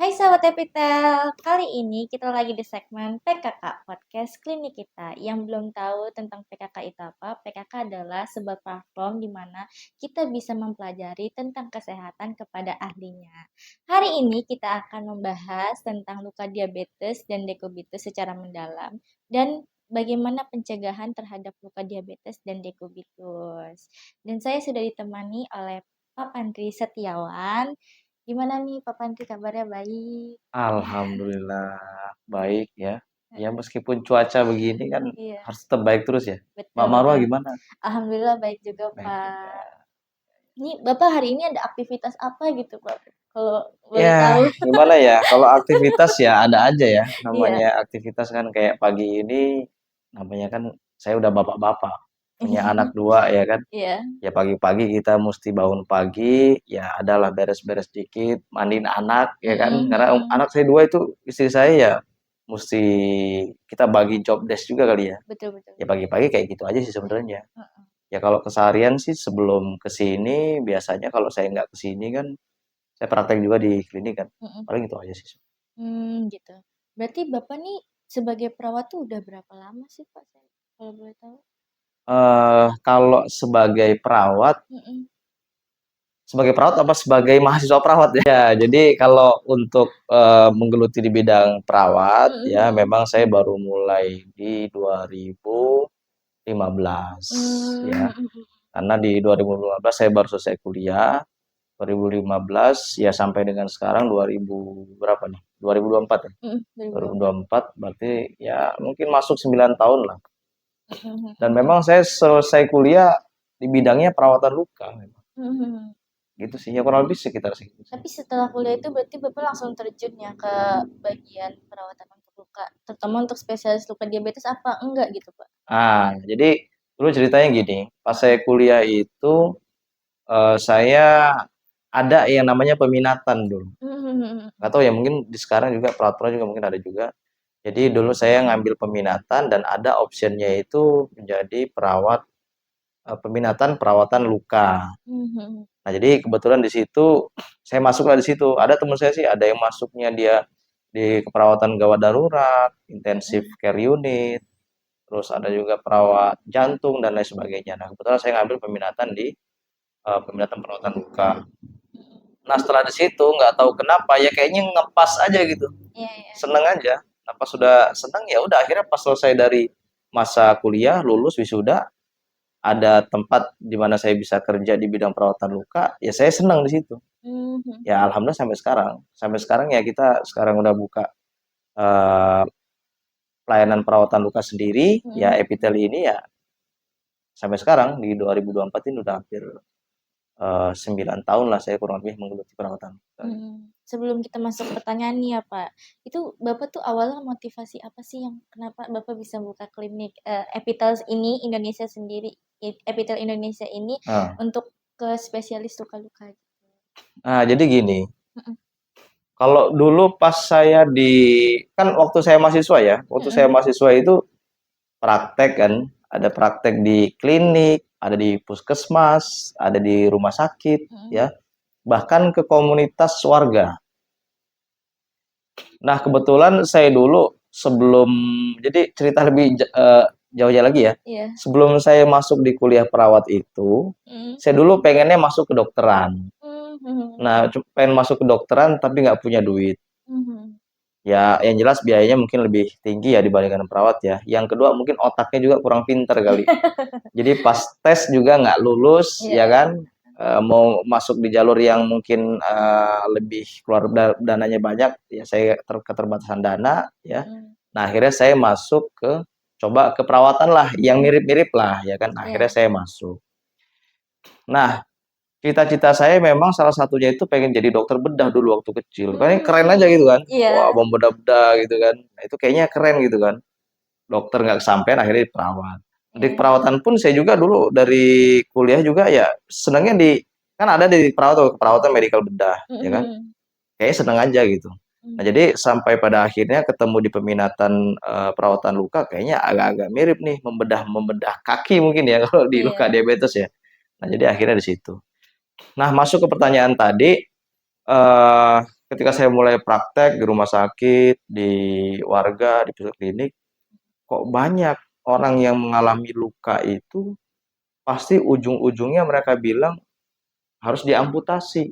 Hai Sobat Epitel, kali ini kita lagi di segmen PKK, Podcast Klinik Kita. Yang belum tahu tentang PKK itu apa, PKK adalah sebuah platform di mana kita bisa mempelajari tentang kesehatan kepada ahlinya. Hari ini kita akan membahas tentang luka diabetes dan dekubitus secara mendalam dan bagaimana pencegahan terhadap luka diabetes dan dekubitus. Dan saya sudah ditemani oleh Pak Andri Setiawan. Gimana nih Pak Panti kabarnya baik? Alhamdulillah baik ya. Ya meskipun cuaca begini kan Iya, harus tetap baik terus ya. betul Mbak Marwah betul. gimana? Alhamdulillah baik juga Baik juga. Pak. Ini Bapak hari ini ada aktivitas apa gitu Pak? Kalau boleh Ya tahu. gimana ya? Kalau aktivitas ya ada aja ya. Iya. Namanya aktivitas kan kayak pagi ini namanya kan saya udah bapak-bapak. Punya anak dua ya kan. Iya. Ya pagi-pagi kita mesti bangun pagi. Ya adalah beres-beres dikit. Mandiin anak ya kan. Mm-mm, Karena mm-mm. anak saya dua itu istri saya ya mesti kita bagi job desk juga kali ya. Betul betul. Ya pagi-pagi kayak gitu aja sih sebenarnya. Mm-mm, Ya kalau keseharian sih sebelum ke sini biasanya kalau saya nggak ke sini kan saya praktek juga di klinik kan. mm-mm. Paling itu aja sih. Gitu. Berarti Bapak nih sebagai perawat tuh udah berapa lama sih Pak? Kalau boleh tahu? Kalau Mm-mm, sebagai perawat apa sebagai mahasiswa perawat ya? Ya, jadi kalau untuk menggeluti di bidang perawat ya mm-mm, memang saya baru mulai di 2015 ya. mm-mm. Karena di 2015 saya baru selesai kuliah. 2015 ya sampai dengan sekarang 2000 berapa nih? 2024 ya. Mm-mm, 2024. 2024 berarti ya mungkin masuk 9 tahun lah. Dan Mm-mm, memang saya selesai kuliah di bidangnya perawatan luka memang. mm-mm. Gitu sih. Ya kurang lebih sekitar segitu sih. Tapi setelah kuliah itu berarti Bapak langsung terjun ya ke bagian perawatan untuk luka, terutama untuk spesialis luka diabetes apa enggak gitu, Pak? Jadi dulu ceritanya gini, pas saya Mhm, kuliah itu saya ada yang namanya peminatan dulu. mhm, Nggak tahu ya mungkin di sekarang juga peraturan juga mungkin ada juga. Jadi dulu saya ngambil peminatan dan ada optionnya itu menjadi perawat peminatan perawatan luka. mhm, Nah, jadi kebetulan di situ saya masuklah di situ. Ada teman saya sih ada yang masuknya dia di keperawatan gawat darurat, intensive mhm, care unit, terus ada juga perawat jantung dan lain sebagainya. Nah, kebetulan saya ngambil peminatan di peminatan perawatan luka. mhm. Nah, setelah di situ nggak tahu kenapa ya kayaknya ngepas aja gitu. Iya iya. Seneng aja. Nah, pas sudah seneng ya udah akhirnya pas selesai dari masa kuliah, lulus wisuda, ada tempat di mana saya bisa kerja di bidang perawatan luka, ya saya senang di situ. Mhm, Ya alhamdulillah sampai sekarang. Sampai sekarang ya kita sekarang udah buka eh, pelayanan perawatan luka sendiri, ya mhm, Epitel ini ya sampai sekarang di 2024 ini udah hampir 9 tahun lah saya kurang lebih menggeluti perawatan luka. mhm. Sebelum kita masuk pertanyaan nih ya, Pak, itu Bapak tuh awalnya motivasi apa sih yang kenapa Bapak bisa buka klinik, Epitel ini Indonesia sendiri, Epitel Indonesia ini Nah, untuk ke spesialis luka-luka gitu? jadi gini, Mhm, kalau dulu pas saya kan waktu saya mahasiswa ya, waktu saya mhm, mahasiswa itu praktek kan, ada praktek di klinik, ada di puskesmas, ada di rumah sakit, mhm. ya, bahkan ke komunitas warga. Nah, kebetulan saya dulu sebelum, jadi cerita lebih jauhnya lagi ya, Iya. sebelum saya masuk di kuliah perawat itu, Mhm. saya dulu pengennya masuk ke dokteran. Mhm, Nah, pengen masuk ke dokteran tapi nggak punya duit. mhm. Ya, yang jelas biayanya mungkin lebih tinggi ya dibandingkan perawat ya. Yang kedua mungkin otaknya juga kurang pinter kali. Jadi pas tes juga nggak lulus, Iya ya iya. kan? Mau masuk di jalur yang mungkin lebih keluar dananya banyak, ya saya keterbatasan dana, ya. Mhm. Nah akhirnya saya masuk coba ke perawatan lah, yang Mhm. mirip-mirip lah, ya kan? Akhirnya Iya. saya masuk. Nah, cita-cita saya memang salah satunya itu pengen jadi dokter bedah dulu waktu kecil. Kayaknya keren aja gitu kan. Iya. Wah, membedah-bedah gitu kan. Nah, itu kayaknya keren gitu kan. Dokter nggak kesampean akhirnya di perawat. Di Iya. perawatan pun saya juga dulu dari kuliah juga ya senangnya kan ada di keperawatan medical bedah ya kan. Mhm. Kayaknya seneng aja gitu. Nah, Mmm, jadi sampai pada akhirnya ketemu di peminatan perawatan luka kayaknya agak-agak mirip nih membedah membedah kaki mungkin ya kalau di luka iya. diabetes ya. Nah, jadi akhirnya di situ. Nah, masuk ke pertanyaan tadi, eh ketika saya mulai praktek di rumah sakit, di warga, di pusat klinik, kok banyak orang yang mengalami luka itu pasti ujung-ujungnya mereka bilang harus diamputasi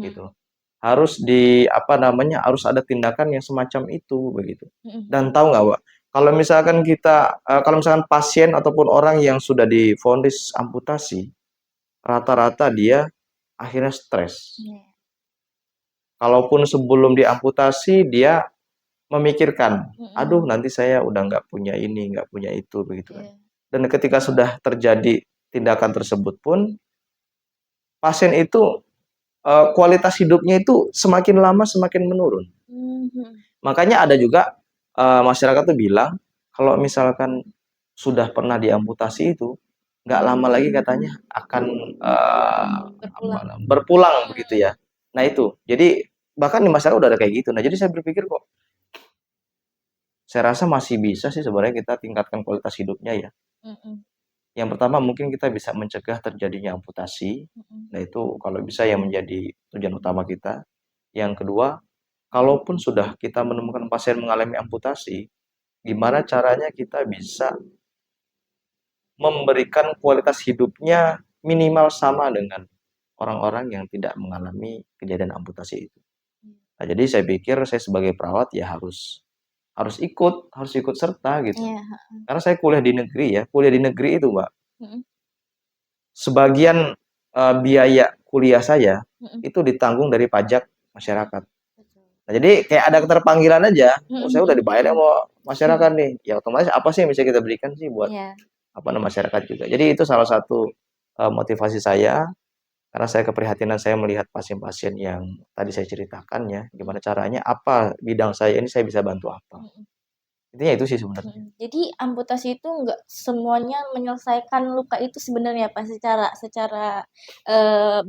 gitu. Mhm. Harus di apa namanya, harus ada tindakan yang semacam itu begitu. Mhm. Dan tahu nggak, Mbak, kalau misalkan kalau misalkan pasien ataupun orang yang sudah divonis amputasi, rata-rata dia akhirnya stres. Iya. Kalaupun sebelum diamputasi dia memikirkan, aduh Mhm. nanti saya udah nggak punya ini, nggak punya itu, begitu kan. Iya. Dan ketika sudah terjadi tindakan tersebut pun, pasien itu kualitas hidupnya itu semakin lama semakin menurun. Mhm. Makanya ada juga masyarakat tuh bilang kalau misalkan sudah pernah diamputasi itu nggak lama lagi katanya akan Berpulang. berpulang begitu Mhm. ya. Nah itu, jadi bahkan di masyarakat udah ada kayak gitu. Nah jadi saya berpikir kok, saya rasa masih bisa sih sebenarnya kita tingkatkan kualitas hidupnya ya. Mhm. Yang pertama mungkin kita bisa mencegah terjadinya amputasi. Mhm. Nah itu kalau bisa yang menjadi tujuan utama kita. Yang kedua, kalaupun sudah kita menemukan pasien mengalami amputasi, gimana caranya kita bisa memberikan kualitas hidupnya minimal sama dengan orang-orang yang tidak mengalami kejadian amputasi itu. Nah, jadi saya pikir saya sebagai perawat ya harus harus ikut serta gitu. Iya, heeh. Karena saya kuliah di negeri ya, kuliah di negeri itu, Mbak, Mhm. sebagian biaya kuliah saya Mhm. itu ditanggung dari pajak masyarakat. Betul. Nah, jadi kayak ada keterpanggilan aja, oh Mhm. saya udah Mhm. dibayar Mhm. sama masyarakat nih, ya otomatis apa sih yang bisa kita berikan sih buat Iya. apa namanya masyarakat juga. Jadi itu salah satu motivasi saya karena saya keprihatinan saya melihat pasien-pasien yang tadi saya ceritakan ya, Mhm. gimana caranya, apa bidang saya ini saya bisa bantu apa. Mhm. Intinya itu sih sebenarnya. Mhm. Jadi amputasi itu nggak semuanya menyelesaikan luka itu sebenarnya Pak, secara secara,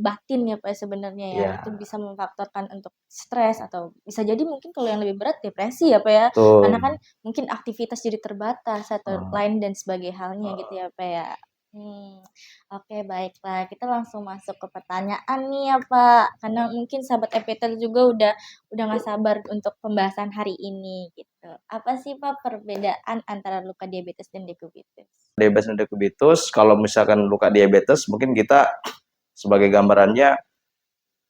batin ya Pak, sebenarnya ya. Itu Iya, bisa memfaktorkan untuk stres atau bisa jadi mungkin kalau yang lebih berat depresi ya Pak ya, karena betul. kan mungkin aktivitas jadi terbatas atau Heeh, lain dan sebagai halnya gitu heeh. ya Pak ya. Hmm, oke baiklah, kita langsung masuk ke pertanyaan nih ya Pak, karena mungkin sahabat Epitel juga udah nggak sabar untuk pembahasan hari ini gitu. Apa sih Pak perbedaan antara luka diabetes dan dekubitus? Diabetes dan dekubitus, kalau misalkan luka diabetes, mungkin kita sebagai gambarannya,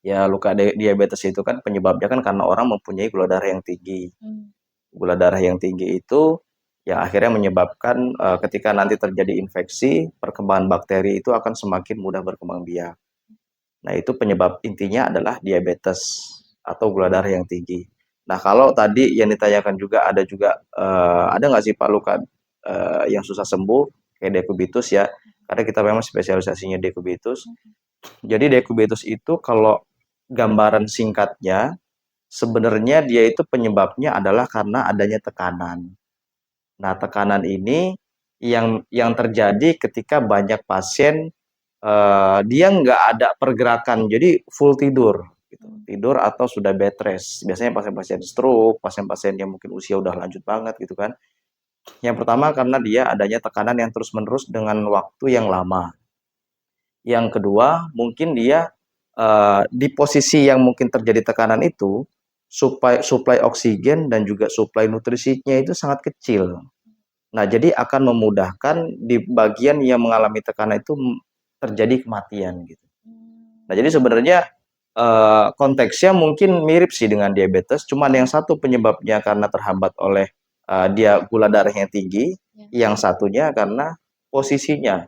ya luka diabetes itu kan penyebabnya kan karena orang mempunyai gula darah yang tinggi. Hmm. Gula darah yang tinggi itu yang akhirnya menyebabkan ketika nanti terjadi infeksi, perkembangan bakteri itu akan semakin mudah berkembang biak. Nah, itu penyebab intinya adalah diabetes atau gula darah yang tinggi. Nah, kalau tadi yang ditanyakan juga ada juga ada nggak sih Pak luka yang susah sembuh kayak dekubitus ya? Karena kita memang spesialisasinya dekubitus. Jadi dekubitus itu kalau gambaran singkatnya sebenarnya dia itu penyebabnya adalah karena adanya tekanan. Nah, tekanan ini yang terjadi ketika banyak pasien dia nggak ada pergerakan, jadi full tidur gitu. Hmm. Tidur atau sudah bed rest. Biasanya pasien-pasien stroke, pasien-pasien yang mungkin usia udah lanjut banget gitu kan. Yang pertama karena dia adanya tekanan yang terus-menerus dengan waktu yang lama. Yang kedua, mungkin dia di posisi yang mungkin terjadi tekanan itu, suplai oksigen dan juga suplai nutrisinya itu sangat kecil. Nah, jadi akan memudahkan di bagian yang mengalami tekanan itu terjadi kematian gitu. Nah, jadi sebenarnya konteksnya mungkin mirip sih dengan diabetes, cuman yang satu penyebabnya karena terhambat oleh dia gula darahnya tinggi, Ya. yang satunya karena posisinya.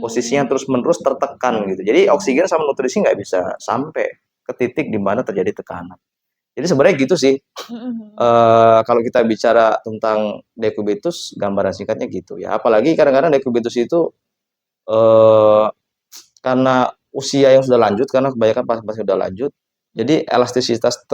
Posisinya Hmm. terus-menerus tertekan gitu. Jadi oksigen sama nutrisi nggak bisa sampai ke titik di mana terjadi tekanan. Jadi sebenarnya gitu sih. Mhm. Kalau kita bicara tentang dekubitus, gambaran singkatnya gitu ya. Apalagi kadang-kadang dekubitus itu eh, karena usia yang sudah lanjut, karena kebanyakan pasien-pasien sudah lanjut, jadi elastisitas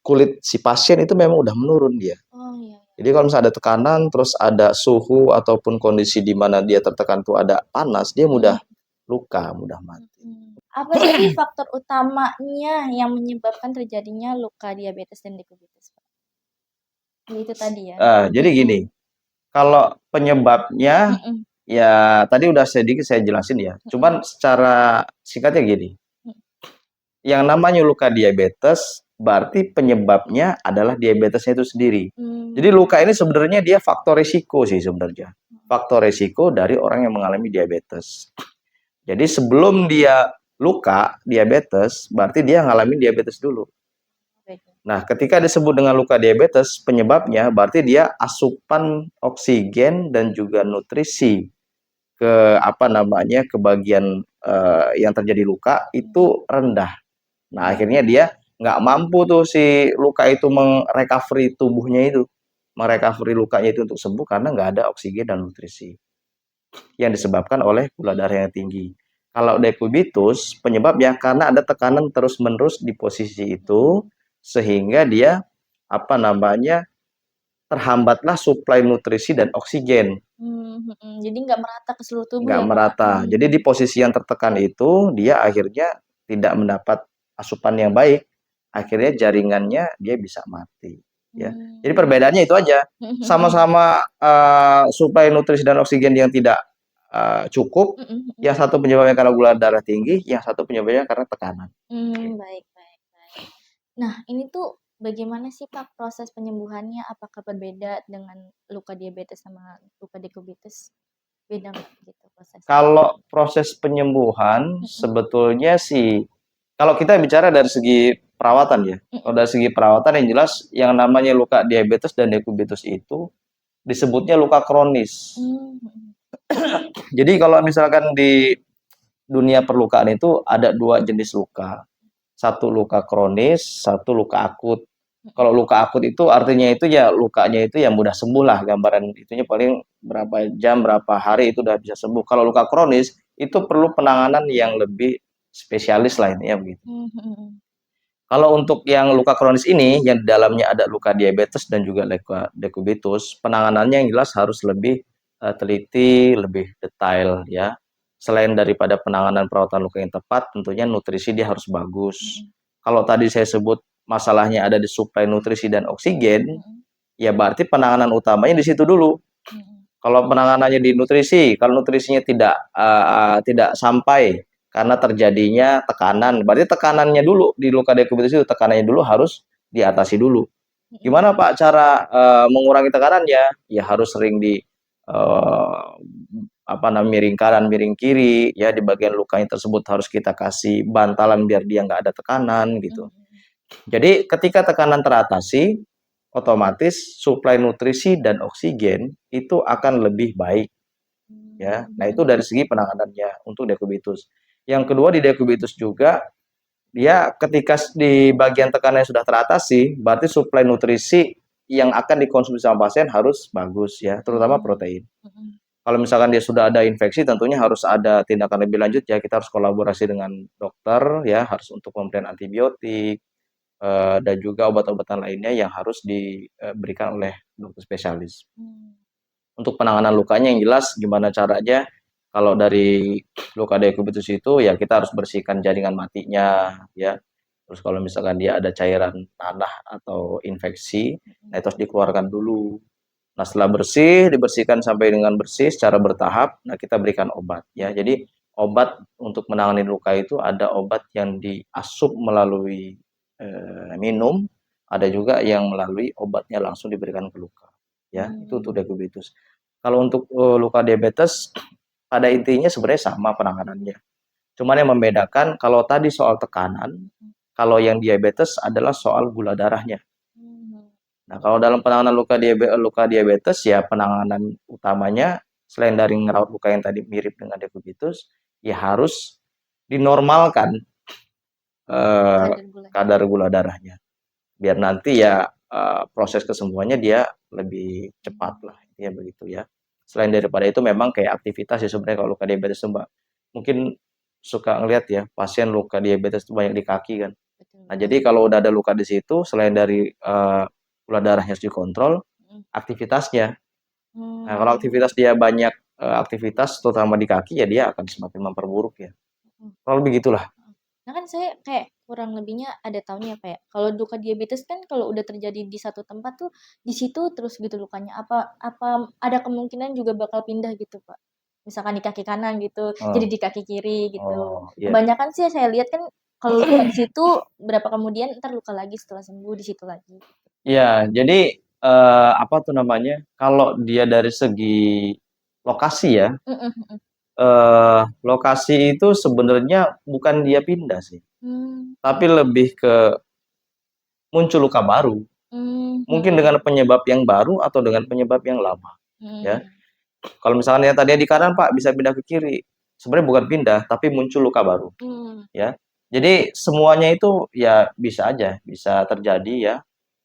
kulit si pasien itu memang udah menurun dia. Oh iya. Jadi kalau misalnya ada tekanan, terus ada suhu ataupun kondisi di mana dia tertekan tuh ada panas, dia mudah Mhm. luka, mudah mati. Mhm. Apa sih faktor utamanya yang menyebabkan terjadinya luka diabetes dan dekubitus Pak? Ya itu tadi ya. Jadi gini, Mhm. kalau penyebabnya Mhm. ya tadi udah sedikit saya jelasin ya. Mhm. Cuman secara singkatnya gini, yang namanya luka diabetes berarti penyebabnya adalah diabetesnya itu sendiri. Jadi luka ini sebenarnya dia faktor risiko sih sebenarnya. Faktor risiko dari orang yang mengalami diabetes. Jadi sebelum dia luka diabetes, berarti dia ngalamin diabetes dulu. Nah, ketika disebut dengan luka diabetes, penyebabnya berarti dia asupan oksigen dan juga nutrisi ke apa namanya ke bagian yang terjadi luka itu rendah. Nah, akhirnya dia nggak mampu tuh si luka itu merecovery tubuhnya itu, merecovery lukanya itu untuk sembuh karena nggak ada oksigen dan nutrisi yang disebabkan oleh gula darah yang tinggi. Kalau dekubitus, penyebabnya karena ada tekanan terus-menerus di posisi itu, sehingga dia apa namanya terhambatlah suplai nutrisi dan oksigen, Jadi nggak merata ke seluruh tubuh nggak ya, Pak? merata. Jadi di posisi yang tertekan itu, dia akhirnya tidak mendapat asupan yang baik, akhirnya jaringannya dia bisa mati. Ya, jadi perbedaannya itu aja. Sama-sama suplai nutrisi dan oksigen yang tidak cukup. Yang satu penyebabnya karena gula darah tinggi, yang satu penyebabnya karena tekanan. Baik, baik, baik. Nah, ini tuh bagaimana sih Pak proses penyembuhannya? Apakah berbeda dengan luka diabetes sama luka dekubitus? Beda nggak gitu prosesnya? Kalau proses penyembuhan sebetulnya sih, kalau kita bicara dari segi perawatan ya, kalau dari segi perawatan yang jelas yang namanya luka diabetes dan dekubitus itu disebutnya luka kronis. Jadi kalau misalkan di dunia perlukaan itu ada dua jenis luka. Satu luka kronis, satu luka akut. Kalau luka akut itu artinya itu ya lukanya itu yang mudah sembuh lah, gambaran itunya paling berapa jam, berapa hari itu udah bisa sembuh. Kalau luka kronis itu perlu penanganan yang lebih spesialis lah intinya begitu. Kalau untuk yang luka kronis ini, yang di dalamnya ada luka diabetes dan juga luka dekubitus, penanganannya yang jelas harus lebih teliti, lebih detail ya. Selain daripada penanganan perawatan luka yang tepat, tentunya nutrisi dia harus bagus. Kalau tadi saya sebut masalahnya ada di suplai nutrisi dan oksigen, ya berarti penanganan utamanya di situ dulu. Kalau penanganannya di nutrisi, kalau nutrisinya tidak sampai karena terjadinya tekanan, berarti tekanannya dulu di luka dekubitus itu tekanannya dulu harus diatasi dulu. Gimana Pak cara mengurangi tekanannya? Ya harus sering di apa namanya miring kanan, miring kiri, ya di bagian lukanya tersebut harus kita kasih bantalan biar dia nggak ada tekanan gitu. Jadi ketika tekanan teratasi, otomatis suplai nutrisi dan oksigen itu akan lebih baik ya. Nah, itu dari segi penanganannya untuk dekubitus. Yang kedua di dekubitus juga dia ketika di bagian tekanan yang sudah teratasi, berarti suplai nutrisi yang akan dikonsumsi sama pasien harus bagus ya, terutama protein. Kalau misalkan dia sudah ada infeksi, tentunya harus ada tindakan lebih lanjut ya. Kita harus kolaborasi dengan dokter ya, harus untuk pemberian antibiotik, dan juga obat-obatan lainnya yang harus diberikan oleh dokter spesialis. Untuk penanganan lukanya yang jelas gimana caranya kalau dari luka dekubitus itu ya kita harus bersihkan jaringan matinya ya. Terus kalau misalkan dia ada cairan tanah atau infeksi, nah itu harus dikeluarkan dulu. Nah setelah bersih, dibersihkan sampai dengan bersih secara bertahap, nah kita berikan obat ya. Jadi obat untuk menangani luka itu ada obat yang diasup melalui minum, ada juga yang melalui obatnya langsung diberikan ke luka. Ya, itu untuk dekubitus. Kalau untuk luka diabetes, pada intinya sebenarnya sama penanganannya. Cuman yang membedakan kalau tadi soal tekanan, kalau yang diabetes adalah soal gula darahnya. Nah, kalau dalam penanganan luka diabetes ya penanganan utamanya selain dari ngerawat luka yang tadi mirip dengan dekubitus, ya harus dinormalkan kadar gula darahnya. Biar nanti ya proses kesembuhannya dia lebih cepat lah, ya begitu ya. Selain daripada itu memang kayak aktivitas ya sebenarnya kalau luka diabetes itu Mbak. Mungkin suka ngelihat ya pasien luka diabetes itu banyak di kaki kan. Nah, jadi kalau udah ada luka di situ selain dari gula darahnya harus dikontrol, aktivitasnya. Nah, kalau aktivitas dia banyak aktivitas terutama di kaki ya dia akan semakin memperburuk ya. Kalau begitulah. Nah kan saya kayak kurang lebihnya ada tahunya kayak kalau luka diabetes kan kalau udah terjadi di satu tempat tuh di situ terus gitu lukanya. Apa ada kemungkinan juga bakal pindah gitu, Pak? Misalkan di kaki kanan gitu, jadi Oh, di kaki kiri gitu. oh, iya. Kebanyakan sih saya lihat kan kalau luka di situ berapa kemudian ntar luka lagi setelah sembuh di situ lagi. Ya, jadi apa tuh namanya? Kalau dia dari segi lokasi ya, Mhm mhm. lokasi itu sebenarnya bukan dia pindah sih, Mmm. tapi lebih ke muncul luka baru. Mungkin Mhm. dengan penyebab yang baru atau dengan penyebab yang lama, ya. Mmm. Kalau misalnya tadinya di kanan, Pak, bisa pindah ke kiri. Sebenarnya bukan pindah, tapi muncul luka baru, Mmm. ya. Jadi semuanya itu ya bisa aja, bisa terjadi ya.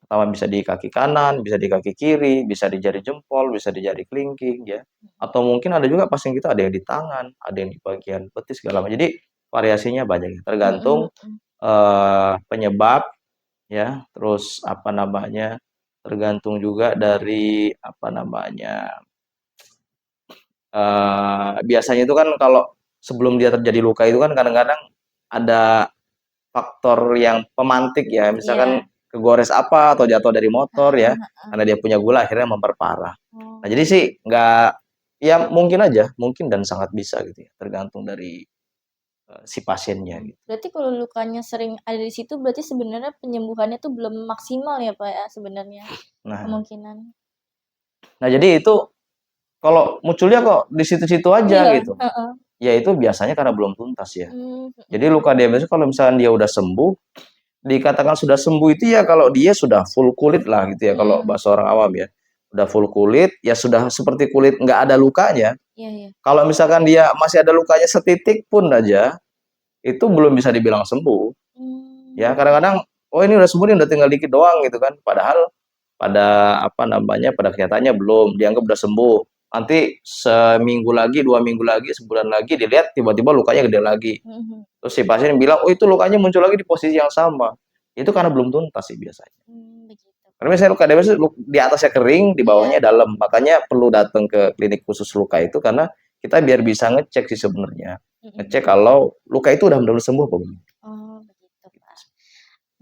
Pertama bisa di kaki kanan, bisa di kaki kiri, bisa di jari jempol, bisa di jari kelingking ya. Atau mungkin ada juga pasien kita ada yang di tangan, ada yang di bagian betis segala macam. Jadi variasinya banyak, Mhm tergantung mhm. penyebab ya, terus apa namanya, tergantung juga dari apa namanya, biasanya itu kan kalau sebelum dia terjadi luka itu kan kadang-kadang ada faktor yang pemantik ya, misalkan Iya. kegores apa atau jatuh dari motor ya, Heeh heeh. karena dia punya gula akhirnya memperparah. Nah, jadi Oh. sih nggak, ya mungkin aja, mungkin dan sangat bisa gitu ya, tergantung dari si pasiennya Mhm. gitu. Berarti kalau lukanya sering ada di situ berarti sebenarnya penyembuhannya tuh belum maksimal ya, Pak, ya sebenarnya Nah, kemungkinan? nah jadi itu kalau munculnya kok di situ-situ aja Iya, gitu, heeh. ya itu biasanya karena belum tuntas ya. Mhm Jadi luka diabetes kalau misalkan dia udah sembuh, dikatakan sudah sembuh itu ya kalau dia sudah full kulit lah gitu ya, kalau mhm. bahasa orang awam ya. Udah full kulit, ya sudah seperti kulit nggak ada lukanya. Iya iya. Kalau misalkan dia masih ada lukanya setitik pun aja, itu belum bisa dibilang sembuh. Ya, Mmm. kadang-kadang, oh ini udah sembuh nih, udah tinggal dikit doang gitu kan. Padahal pada apa namanya, pada kenyataannya belum, dianggap udah sembuh. Nanti seminggu lagi, 2 minggu lagi, sebulan lagi dilihat tiba-tiba lukanya gede lagi. Mhm. Terus si pasien bilang, oh itu lukanya muncul lagi di posisi yang sama. Itu karena belum tuntas sih biasanya. Begitu, Karena Pak. biasanya luka diabetes di atasnya kering, di bawahnya Iya. dalam. Makanya perlu datang ke klinik khusus luka itu karena kita biar bisa ngecek sih sebenarnya. Mhm. Ngecek kalau luka itu udah benar-benar sembuh apa belum. Oh, begitu, Pak.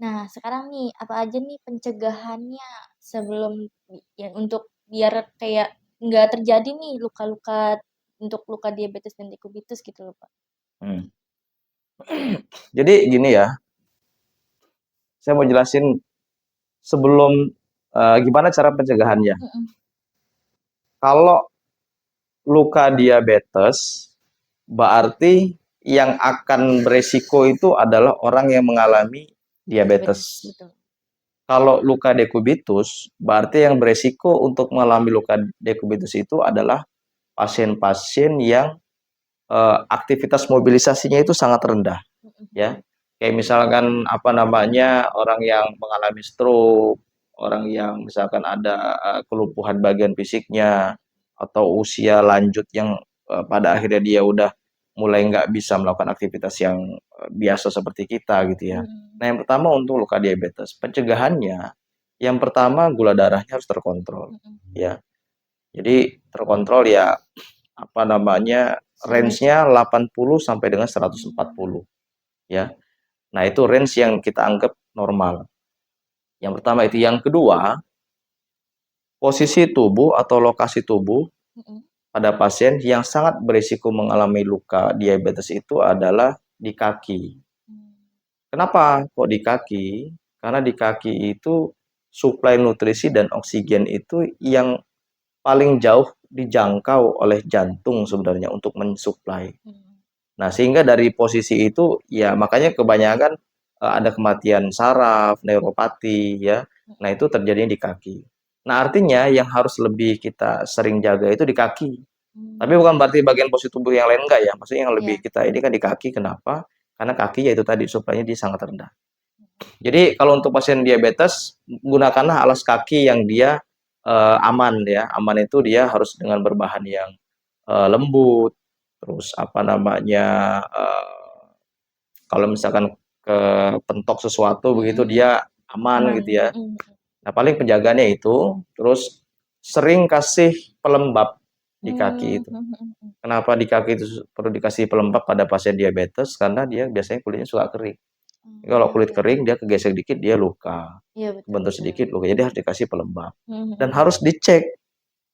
Nah, sekarang nih, apa aja nih pencegahannya sebelum ya untuk biar kayak nggak terjadi nih luka-luka untuk luka diabetes dan dekubitus gitu loh, Pak? Hmm. Jadi gini ya, saya mau jelasin sebelum gimana cara pencegahannya. Mhm. Kalau luka diabetes, berarti yang akan beresiko itu adalah orang yang mengalami Diabetes, diabetes. betul. Kalau luka dekubitus, berarti yang beresiko untuk mengalami luka dekubitus itu adalah pasien-pasien yang aktivitas mobilisasinya itu sangat rendah, Mhm ya. Kayak misalkan apa namanya, orang yang mengalami stroke, orang yang misalkan ada kelumpuhan bagian fisiknya, atau usia lanjut yang pada akhirnya dia udah mulai nggak bisa melakukan aktivitas yang biasa seperti kita gitu ya. mhm. Nah, yang pertama untuk luka diabetes, pencegahannya, yang pertama gula darahnya harus terkontrol, Mhm. ya. Jadi terkontrol ya apa namanya, Sebaiknya range-nya 80 sampai dengan mmm, 140 ya. Nah, itu range yang kita anggap normal. Yang pertama itu, yang kedua, posisi tubuh atau lokasi tubuh mhm. pada pasien yang sangat berisiko mengalami luka diabetes itu adalah di kaki. Mmm. Kenapa kok di kaki? Karena di kaki itu suplai nutrisi dan oksigen itu yang paling jauh dijangkau oleh jantung sebenarnya untuk mensuplai. Mhm. Nah, sehingga dari posisi itu, ya makanya kebanyakan, ada kematian saraf, neuropati ya. Nah, Mhm. itu terjadinya di kaki. Nah, artinya yang harus lebih kita sering jaga itu di kaki. Tapi Mmm. bukan berarti bagian posisi tubuh yang lain enggak ya, maksudnya yang lebih Iya. kita ini kan di kaki, kenapa? Karena kaki ya itu tadi, suplainya dia sangat rendah. Jadi kalau untuk pasien diabetes, gunakanlah alas kaki yang dia, aman ya. Aman itu dia harus dengan berbahan yang, lembut, terus apa namanya, kalau misalkan kepentok sesuatu begitu Mhm. dia aman Aman. gitu ya. Mhm mhm. Nah, paling penjagaannya itu, terus sering kasih pelembab di kaki Mmm, itu. mhm mhm mhm. Kenapa di kaki itu perlu dikasih pelembab pada pasien diabetes, karena dia biasanya kulitnya suka kering. Kalau Oh, kulit iya. kering dia kegesek dikit dia luka, Iya, betul kebentur betul. sedikit luka, jadi harus dikasih pelembab. Mhm Dan mhm. harus dicek,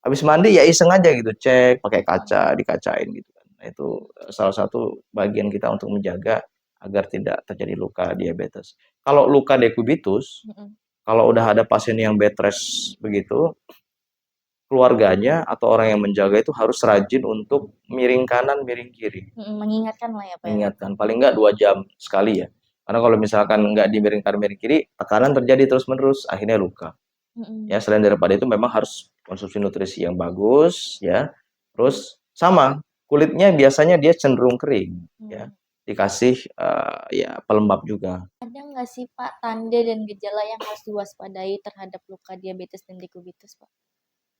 habis mandi ya iseng aja gitu, cek pakai Mhm. kaca, dikacain gitu kan. Nah itu, salah satu bagian kita untuk menjaga agar tidak terjadi luka diabetes. Kalau luka dekubitus, Mm-mm. kalau udah ada pasien yang bed rest begitu, keluarganya atau orang yang menjaga itu harus rajin untuk miring kanan, miring kiri. Mengingatkan lah ya Pak ya. Mengingatkan, paling nggak 2 jam sekali ya. Karena kalau misalkan nggak dimiring kanan, miring kiri, tekanan terjadi terus-menerus, akhirnya luka. Ya, Mm-mm. selain daripada itu memang harus konsumsi nutrisi yang bagus, ya. Terus sama, kulitnya biasanya dia cenderung kering, ya. Hmm. Dikasih ya pelembab juga. Ada nggak sih Pak tanda dan gejala yang harus diwaspadai terhadap luka diabetes dan dekubitus Pak?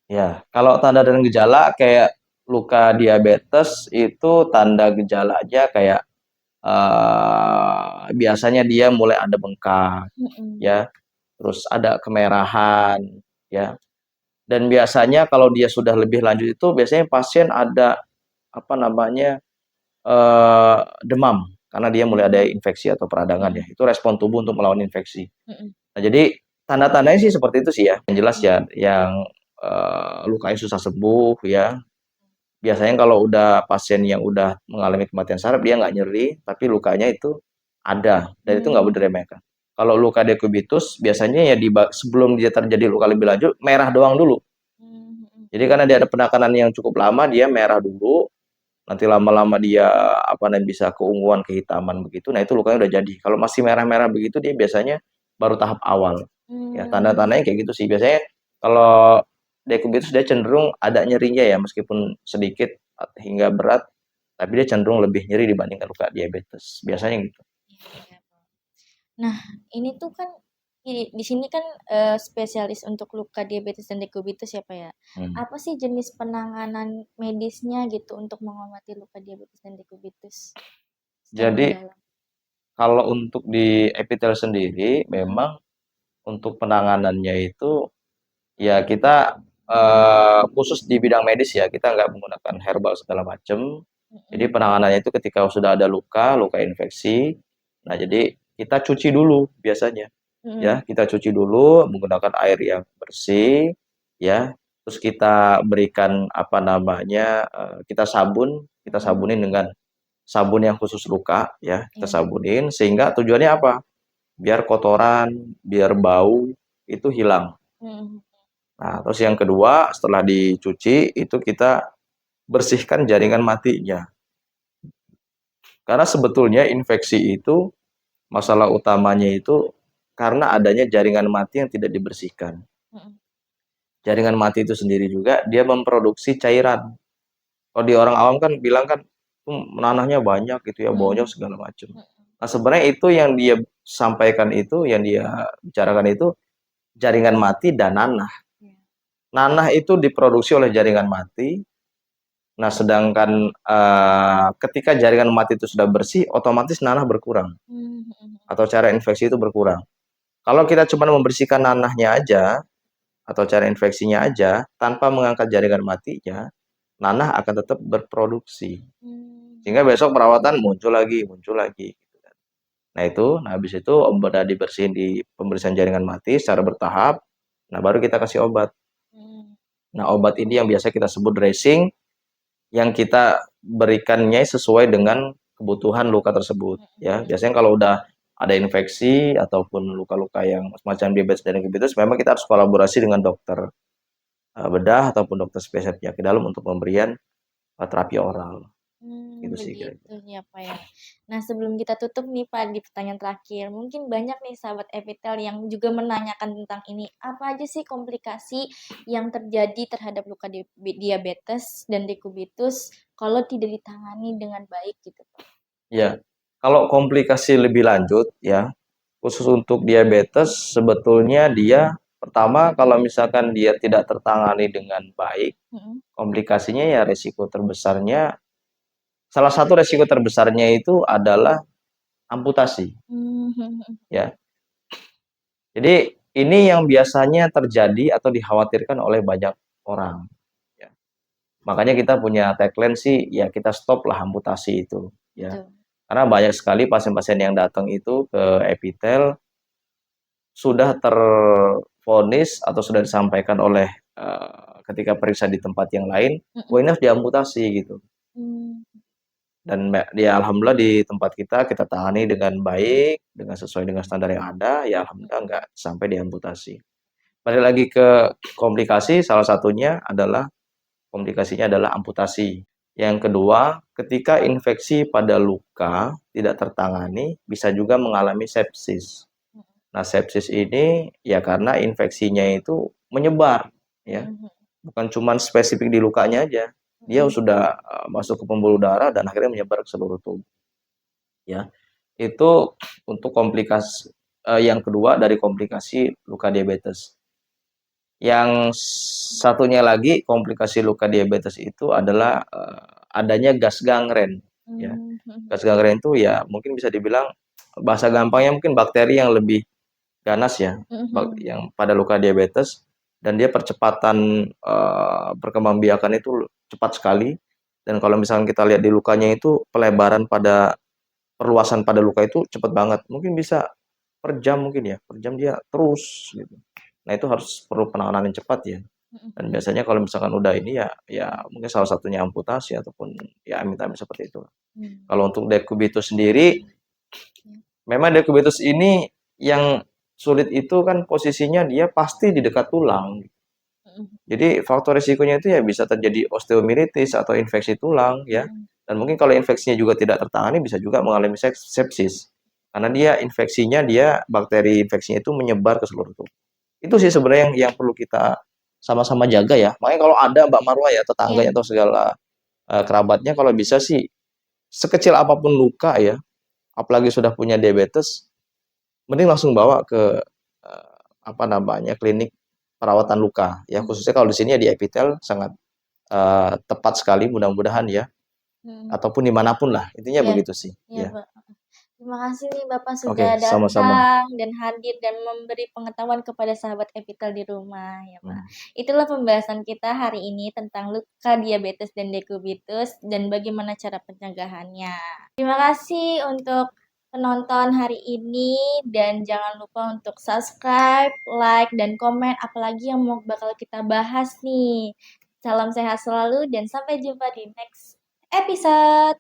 Ya, kalau tanda dan gejala kayak luka diabetes itu tanda gejalanya kayak biasanya dia mulai ada bengkak, Mm-mm. ya, terus ada kemerahan, ya. Dan biasanya kalau dia sudah lebih lanjut itu biasanya pasien ada apa namanya demam karena dia mulai ada infeksi atau peradangan ya. Mm-mm. Itu respon tubuh untuk melawan infeksi. Mm-mm. Nah, jadi tanda-tandanya sih seperti itu sih ya. Yang jelas ya, Mm. yang lukanya susah sembuh ya. Biasanya kalau udah pasien yang udah mengalami kematian saraf dia nggak nyeri, tapi lukanya itu ada dan itu nggak boleh Mm. diremehkan. Kalau luka dekubitus biasanya ya sebelum dia terjadi luka lebih lanjut merah doang dulu. Mm. Jadi karena dia ada penekanan yang cukup lama dia merah dulu, nanti lama-lama dia apa namanya bisa keunguan, kehitaman begitu. Nah, itu lukanya udah jadi. Kalau masih merah-merah begitu dia biasanya baru tahap awal. Ya, Mm. tanda-tandanya kayak gitu sih. Biasanya kalau dekubitus dia cenderung ada nyerinya ya meskipun sedikit hingga berat, tapi dia cenderung lebih nyeri dibandingkan luka diabetes. Biasanya gitu. Iya, Pak. Nah, ini tuh kan di sini kan spesialis untuk luka diabetes dan dekubitus ya Pak ya. Hmm. Apa sih jenis penanganan medisnya gitu untuk mengobati luka diabetes dan dekubitus secara Jadi mendalam? kalau untuk di epitel sendiri Mm-mm. memang untuk penanganannya itu ya kita khusus di bidang medis ya, kita nggak menggunakan herbal segala macam. Jadi Mm-mm. penanganannya itu ketika sudah ada luka, luka infeksi. Nah, jadi kita cuci dulu biasanya. Ya, Mm-mm. kita cuci dulu menggunakan air yang bersih, ya. Terus kita berikan apa namanya, kita kita Mm-mm. sabunin dengan sabun yang khusus luka, ya. Kita Iya. sabunin sehingga tujuannya apa? Biar kotoran, biar bau itu hilang. Mm-mm. Nah, terus yang kedua, setelah dicuci, itu kita bersihkan jaringan matinya. Karena sebetulnya infeksi itu, masalah utamanya itu karena adanya jaringan mati yang tidak dibersihkan. Mm-mm. Jaringan mati itu sendiri juga, dia memproduksi cairan. Kalau di orang awam kan bilang kan, nanahnya banyak gitu ya, bonyok Mm-mm. segala macam. Mm-mm. Nah, sebenarnya itu yang dia sampaikan itu, yang dia bicarakan itu, jaringan mati dan nanah. Iya. Nanah itu diproduksi oleh jaringan mati. Nah, sedangkan ketika jaringan mati itu sudah bersih, otomatis nanah berkurang Mm-mm. atau cara infeksi itu berkurang. Kalau kita cuma membersihkan nanahnya aja atau cara infeksinya aja tanpa mengangkat jaringan matinya, nanah akan tetap berproduksi. Mm. Sehingga besok perawatan muncul lagi, muncul lagi. Nah, habis itu udah dibersihin di pembersihan jaringan mati secara bertahap. Nah, baru kita kasih obat. Mm. Nah, obat ini yang biasa kita sebut dressing, yang kita berikannya sesuai dengan kebutuhan luka tersebut ya. Mm-mm. Biasanya kalau udah ada infeksi ataupun luka-luka yang semacam diabetes dan diabetes memang kita harus kolaborasi dengan dokter bedah ataupun dokter spesialis penyakit dalam untuk pemberian terapi oral. Itu sih Begitu kira-kira. ya Pak ya. Nah sebelum kita tutup nih Pak di pertanyaan terakhir, mungkin banyak nih sahabat Epitel yang juga menanyakan tentang ini. Apa aja sih komplikasi yang terjadi terhadap luka diabetes dan dekubitus kalau tidak ditangani dengan baik gitu Pak? Ya, kalau komplikasi lebih lanjut ya, khusus untuk diabetes sebetulnya dia pertama kalau misalkan dia tidak tertangani dengan baik, Mm-mm. komplikasinya ya resiko terbesarnya salah satu resiko terbesarnya itu adalah amputasi, Mhm. ya. Jadi ini yang biasanya terjadi atau dikhawatirkan oleh banyak orang, ya. Makanya kita punya tagline sih, ya kita stop lah amputasi itu, ya. Betul. Karena banyak sekali pasien-pasien yang datang itu ke Epitel sudah tervonis atau sudah disampaikan oleh ketika periksa di tempat yang lain, oh Mm-mm. ini harus diamputasi gitu. Mm. Dan ya alhamdulillah di tempat kita tangani dengan baik, dengan sesuai dengan standar yang ada, ya alhamdulillah nggak sampai diamputasi. Balik lagi ke komplikasi, salah satunya adalah komplikasinya adalah amputasi. Yang kedua, ketika infeksi pada luka tidak tertangani, bisa juga mengalami sepsis. Nah, sepsis ini ya karena infeksinya itu menyebar, ya. Bukan cuma spesifik di lukanya aja. Dia sudah masuk ke pembuluh darah dan akhirnya menyebar ke seluruh tubuh, ya. Itu untuk komplikasi yang kedua dari komplikasi luka diabetes. Yang satunya lagi komplikasi luka diabetes itu adalah adanya gas gangren, ya. Gas gangren itu ya mungkin bisa dibilang bahasa gampangnya mungkin bakteri yang lebih ganas ya, yang pada luka diabetes, dan dia percepatan perkembangbiakan itu cepat sekali. Dan kalau misalnya kita lihat di lukanya itu pelebaran pada perluasan pada luka itu cepat banget, mungkin bisa per jam mungkin ya, per jam dia terus gitu. Nah itu harus perlu penanganan yang cepat ya. Dan biasanya kalau misalkan udah ini ya mungkin salah satunya amputasi ataupun ya amit-amit seperti itu. Kalau untuk dekubitus sendiri, memang dekubitus ini yang sulit itu kan posisinya dia pasti di dekat tulang. Jadi faktor risikonya itu ya bisa terjadi osteomielitis atau infeksi tulang ya. Dan mungkin kalau infeksinya juga tidak tertangani bisa juga mengalami sepsis. Karena dia infeksinya bakteri infeksinya itu menyebar ke seluruh tubuh. Itu sih sebenarnya yang perlu kita sama-sama jaga ya. Makanya kalau ada Mbak Marwa ya tetangganya atau segala kerabatnya kalau bisa sih sekecil apapun luka ya, apalagi sudah punya diabetes, mending langsung bawa ke apa namanya klinik perawatan luka ya, khususnya kalau di sini ya di Epitel sangat tepat sekali mudah-mudahan ya, ataupun dimanapun lah intinya begitu sih ya. Terima kasih nih Bapak Oke, sudah sama-sama. datang dan hadir dan memberi pengetahuan kepada sahabat Epitel di rumah ya Pak. Itulah pembahasan kita hari ini tentang luka diabetes dan dekubitus dan bagaimana cara pencegahannya. Terima kasih untuk penonton hari ini dan jangan lupa untuk subscribe, like, dan komen apalagi yang mau bakal kita bahas nih. Salam sehat selalu dan sampai jumpa di next episode.